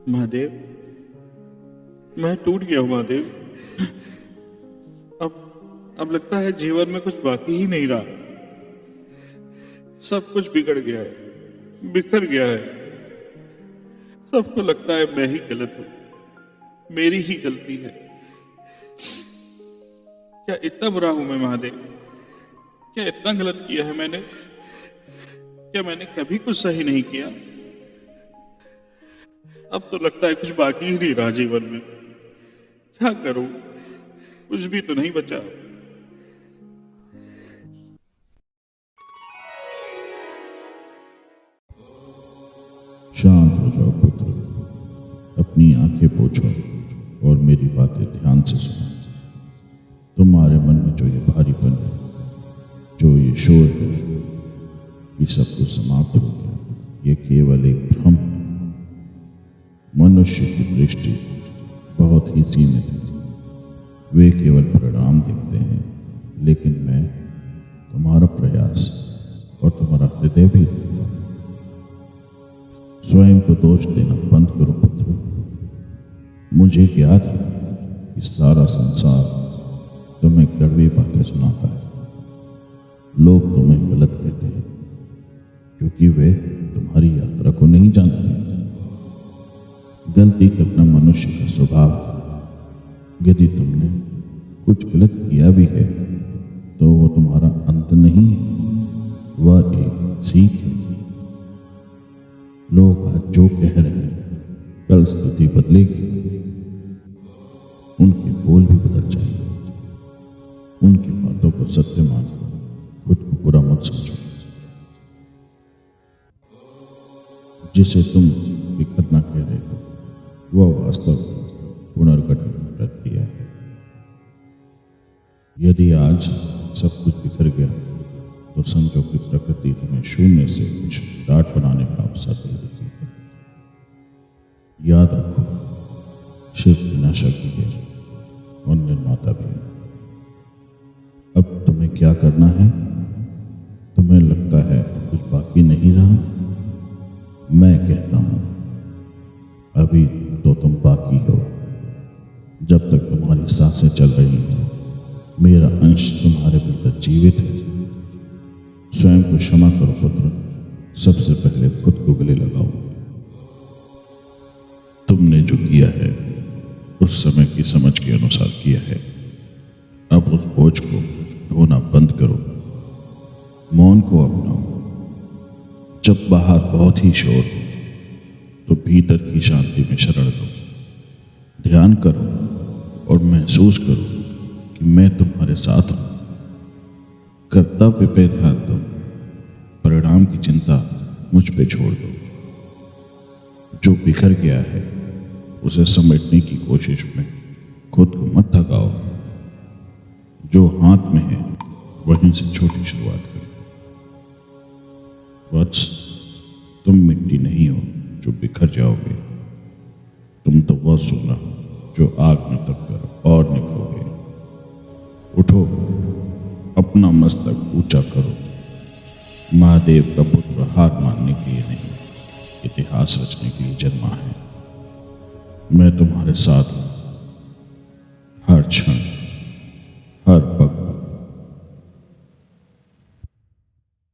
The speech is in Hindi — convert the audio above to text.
महादेव, मैं टूट गया हूं महादेव। अब लगता है जीवन में कुछ बाकी ही नहीं रहा। सब कुछ बिगड़ गया है, बिखर गया है। सबको लगता है मैं ही गलत हूं, मेरी ही गलती है। क्या इतना बुरा हूं मैं महादेव? क्या इतना गलत किया है मैंने? क्या मैंने कभी कुछ सही नहीं किया? अब तो लगता है कुछ बाकी ही नहीं रहा जीवन में। क्या करूं? कुछ भी तो नहीं बचा। शांत हो जाओ पुत्र, अपनी आंखें पोछो और मेरी बातें ध्यान से सुनो। तुम्हारे मन में जो ये भारीपन है, जो ये शोर है, ये सब कुछ समाप्त हो गया। ये केवल एक भ्रम है। मनुष्य की दृष्टि बहुत ही सीमित है। वे केवल परिणाम देखते हैं, लेकिन मैं तुम्हारा प्रयास और तुम्हारा हृदय भी देखता हूं। स्वयं को दोष देना बंद करो पुत्र। मुझे ज्ञात है कि सारा संसार तुम्हें कड़वी बातें सुनाता है। लोग तुम्हें गलत कहते हैं क्योंकि वे तुम्हारी यात्रा को नहीं जानते। गलती करना मनुष्य का स्वभाव है। यदि तुमने कुछ गलत किया भी है तो वो तुम्हारा अंत नहीं है, वह एक सीख है। लोग आज जो कह रहे हैं, कल स्थिति बदलेगी। उनके बोल भी बदल जाएंगे। उनकी बातों को सत्य मानकर खुद को बुरा मत समझो। जिसे तुम बिखरना कह रहे हो, वह वास्तव पुनर्गठन की प्रक्रिया है। यदि आज सब कुछ बिखर गया तो समझो कि प्रकृति तुम्हें शून्य से कुछ विराट बनाने का अवसर दे देती है। याद रखो, शिव विनाशक भी है और निर्माता भी है। अब तुम्हें क्या करना है? तुम्हें लगता है कुछ बाकी नहीं रहा? मैं कहता हूं, अभी तो तुम बाकी हो। जब तक तुम्हारी सांसें चल रही हैं, मेरा अंश तुम्हारे भीतर जीवित है। स्वयं को क्षमा करो पुत्र। सबसे पहले खुद को गले लगाओ। तुमने जो किया है उस समय की समझ के अनुसार किया है। अब उस बोझ को ढोना बंद करो। मौन को अपनाओ। जब बाहर बहुत ही शोर हो तो भीतर की शांति में शरण दो। ध्यान करो और महसूस करो कि मैं तुम्हारे साथ हूं। कर्तव्य पे ध्यान दो। परिणाम की चिंता मुझ पे छोड़ दो। जो बिखर गया है उसे समेटने की कोशिश में खुद को मत थकाओ। जो हाथ में है वहीं से छोटी शुरुआत करो। वत्स, तुम मिट्टी नहीं हो जो बिखर जाओगे। तुम तो वह सोना हो जो आग में तपकर और निकलोगे। उठो, अपना मस्तक ऊंचा करो। महादेव का पुत्र हार मानने के लिए नहीं, इतिहास रचने के लिए जन्मा है। मैं तुम्हारे साथ हूं।